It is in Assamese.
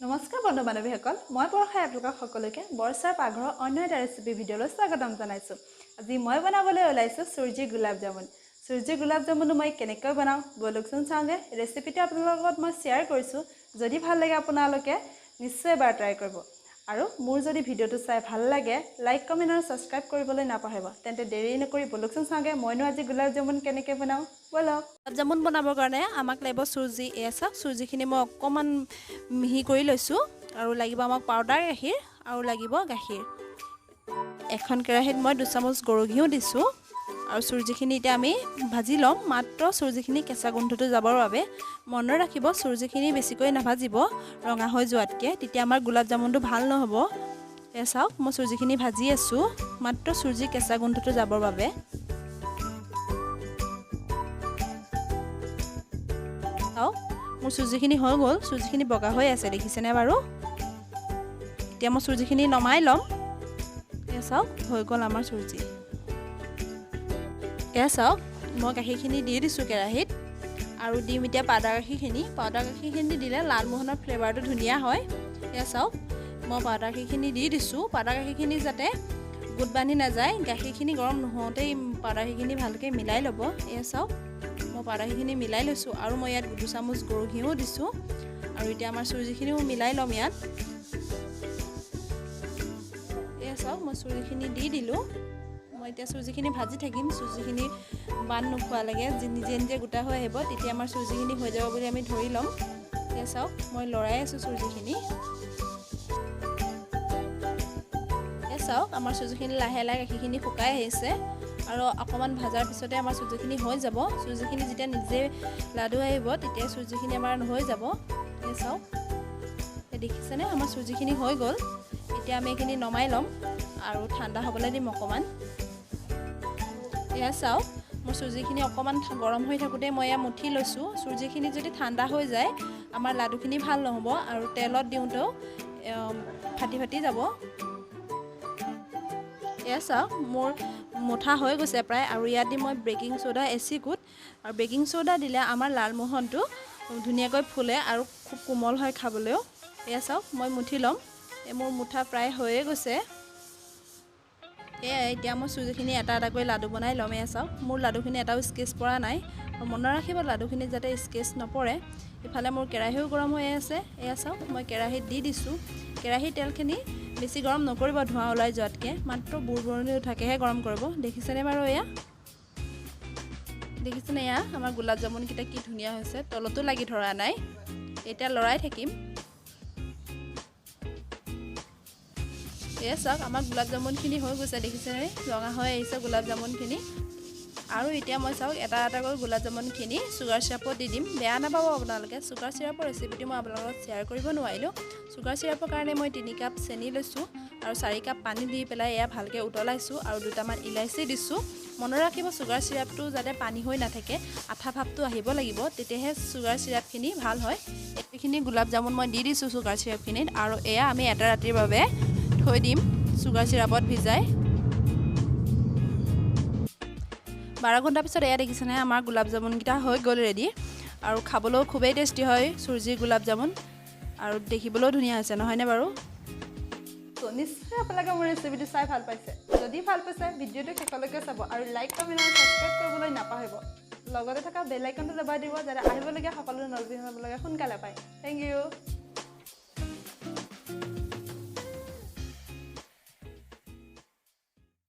নমস্কাৰ বন্ধু বান্ধৱীসকল মই পৰখাই আপোনালোক সকলোকে বৰ্ষাৰ পাকঘৰৰ অন্য এটা ৰেচিপি ভিডিঅ'লৈ স্বাগতম জনাইছোঁ। আজি মই বনাবলৈ ওলাইছোঁ চুজি গোলাপ জামুন। চুজি গোলাপ জামুন মই কেনেকৈ বনাওঁ বলকচোন চাওঁগে। ৰেচিপিটো আপোনালোকৰ লগত মই শ্বেয়াৰ কৰিছোঁ। যদি ভাল লাগে আপোনালোকে নিশ্চয় এবাৰ ট্ৰাই কৰিব। আৰু মোৰ যদি ভিডিঅ'টো চাই ভাল লাগে লাইক কমেণ্ট আৰু ছাবস্ক্ৰাইব কৰিবলৈ নাপাহৰিব। তেন্তে দেৰি নকৰি বলকচোন চাওঁগে মইনো আজি গোলাপ জামুন কেনেকৈ বনাওঁ বলক। গোলাপ জামুন বনাবৰ কাৰণে আমাক লাগিব চুজি। এয়া চাওক চুজিখিনি মই অকণমান মিহি কৰি লৈছোঁ আৰু লাগিব আমাক পাউডাৰ গাখীৰ আৰু লাগিব গাখীৰ। এখন কেৰাহীত মই 2 চামুচ গৰু ঘিউ দিছোঁ আৰু চুজিখিনি এতিয়া আমি ভাজি ল'ম। মাত্ৰ চুজিখিনি কেঁচা গোন্ধটো যাবৰ বাবে মনত ৰাখিব চুজিখিনি বেছিকৈ নাভাজিব ৰঙা হৈ যোৱাতকৈ, তেতিয়া আমাৰ গোলাপ জামুনটো ভাল নহ'ব। এয়া চাওক মই চুজিখিনি ভাজি আছোঁ মাত্ৰ চুজি কেঁচা গোন্ধটো যাবৰ বাবে। চাওক মোৰ চুজিখিনি হৈ গ'ল, চুজিখিনি বগা হৈ আছে দেখিছেনে বাৰু। এতিয়া মই চুজিখিনি নমাই ল'ম। এয়া চাওক হৈ গ'ল আমাৰ চুজি। এয়া চাওক মই গাখীৰখিনি দি দিছোঁ কেৰাহীত আৰু দিম এতিয়া পাউডাৰ গাখীৰখিনি। পাউডাৰ গাখীৰখিনি দিলে লালমোহনৰ ফ্লেভাৰটো ধুনীয়া হয়। এয়া চাওক মই পাউডাৰ গাখীৰখিনি দি দিছোঁ। পাউডাৰ গাখীৰখিনি যাতে গোট বান্ধি নাযায়, গাখীৰখিনি গৰম নোহোঁতেই পাউডাৰ গাখীৰখিনি ভালকৈ মিলাই ল'ব। এয়া চাওক মই পাউডাৰ গাখীৰখিনি মিলাই লৈছোঁ আৰু মই ইয়াত 2 চামুচ গৰু ঘিউ দিছোঁ আৰু এতিয়া আমাৰ চুজিখিনিও মিলাই ল'ম ইয়াত। এয়া চাওক মই চুজিখিনি দি দিলোঁ। মই এতিয়া চুজিখিনি ভাজি থাকিম। চুজিখিনি বান্ধ নোখোৱালৈকে নিজে নিজে গোটা হৈ আহিব, তেতিয়া আমাৰ চুজিখিনি হৈ যাব বুলি আমি ধৰি ল'ম। এয়া চাওক মই লৰাই আছোঁ চুজিখিনি। এয়া চাওক আমাৰ চুজিখিনি লাহে লাহে গাখীৰখিনি শুকাই আহিছে আৰু অকণমান ভাজাৰ পিছতে আমাৰ চুজিখিনি হৈ যাব। চুজিখিনি যেতিয়া নিজে লাডু আহিব তেতিয়া চুজিখিনি আমাৰ হৈ যাব। এই চাওক দেখিছেনে আমাৰ চুজিখিনি হৈ গ'ল। এতিয়া আমি এইখিনি নমাই ল'ম আৰু ঠাণ্ডা হ'বলৈ দিম অকণমান। এয়া চাওক মোৰ চুজিখিনি অকণমান গৰম হৈ থাকোঁতে মই এয়া মুঠি লৈছোঁ। চুজিখিনি যদি ঠাণ্ডা হৈ যায় আমাৰ লাডুখিনি ভাল নহ'ব আৰু তেলত দিওঁতেও ফাটি ফাটি যাব। এয়া চাওক মোৰ মুঠা হৈ গৈছে প্ৰায় আৰু ইয়াত দি মই বেকিং চ'ডা এচিকুট আৰু বেকিং চ'ডা দিলে আমাৰ লালমোহনটো ধুনীয়াকৈ ফুলে আৰু খুব কোমল হয় খাবলৈও। এয়া চাওক মই মুঠি ল'ম। মোৰ মুঠা প্ৰায় হৈয়ে গৈছে। এয়াই এতিয়া মই চুজিখিনি এটা এটাকৈ লাডু বনাই ল'ম। এয়া চাওক মোৰ লাডুখিনি এটাও স্কেচ পৰা নাই। মনত ৰাখিব লাডুখিনি যাতে স্কেচ নপৰে। ইফালে মোৰ কেৰাহীও গৰম হৈ আছে। এয়া চাওক মই কেৰাহীত দি দিছোঁ। কেৰাহীৰ তেলখিনি বেছি গৰম নকৰিব ধোঁৱা ওলাই যোৱাতকৈ, মাত্ৰ বুৰবুৰণি উঠাকৈহে গৰম কৰিব। দেখিছেনে বাৰু এয়া দেখিছেনে এয়া আমাৰ গোলাপ জামুনকেইটা কি ধুনীয়া হৈছে, তলতো লাগি ধৰা নাই। এতিয়া লৰাই থাকিম। এয়া চাওক আমাৰ গোলাপ জামুনখিনি হৈ গৈছে দেখিছেনে, ৰঙা হৈ আহিছে গোলাপ জামুনখিনি। আৰু এতিয়া মই চাওক এটা এটাকৈ গোলাপ জামুনখিনি চুগাৰ চিৰাপত দি দিম। বেয়া নাপাব আপোনালোকে, চুগাৰ চিৰাপৰ ৰেচিপিটো মই আপোনালোকৰ লগত শ্বেয়াৰ কৰিব নোৱাৰিলোঁ। চুগাৰ চিৰাপৰ কাৰণে মই 3 কাপ চেনি লৈছোঁ আৰু 4 কাপ পানী দি পেলাই এয়া ভালকৈ উতলাইছোঁ আৰু 2টামান ইলাচি দিছোঁ। মনত ৰাখিব চুগাৰ চিৰাপটো যাতে পানী হৈ নাথাকে, আঠা ভাৱটো আহিব লাগিব, তেতিয়াহে চুগাৰ চিৰাপখিনি ভাল হয়। এইখিনি গোলাপ জামুন মই দি দিছোঁ চুগাৰ চিৰাপখিনিত আৰু এয়া আমি এটা ৰাতিৰ বাবে থৈ দিম চুগাৰ চিৰাপত ভিজাই। 12 ঘণ্টাৰ পিছত এয়া দেখিছেনে আমাৰ গোলাপ জামুনকেইটা হৈ গ'ল ৰেডি আৰু খাবলৈও খুবেই টেষ্টি হয় চুজিৰ গোলাপ জামুন আৰু দেখিবলৈও ধুনীয়া হৈছে নহয়নে বাৰু। নিশ্চয় আপোনালোকে মোৰ ৰেচিপিটো চাই ভাল পাইছে। যদি ভাল পাইছে ভিডিঅ'টো শেষলৈকে চাব আৰু লাইক কমেণ্ট আৰু ছাবস্ক্ৰাইব কৰিবলৈ নাপাহৰিব। লগতে থকা বেল আইকনটো দবাই দিব যাতে আহিবলগীয়া সকলো নটিফিকেশ্যন আপোনালোকে সোনকালে পায়। Thank U.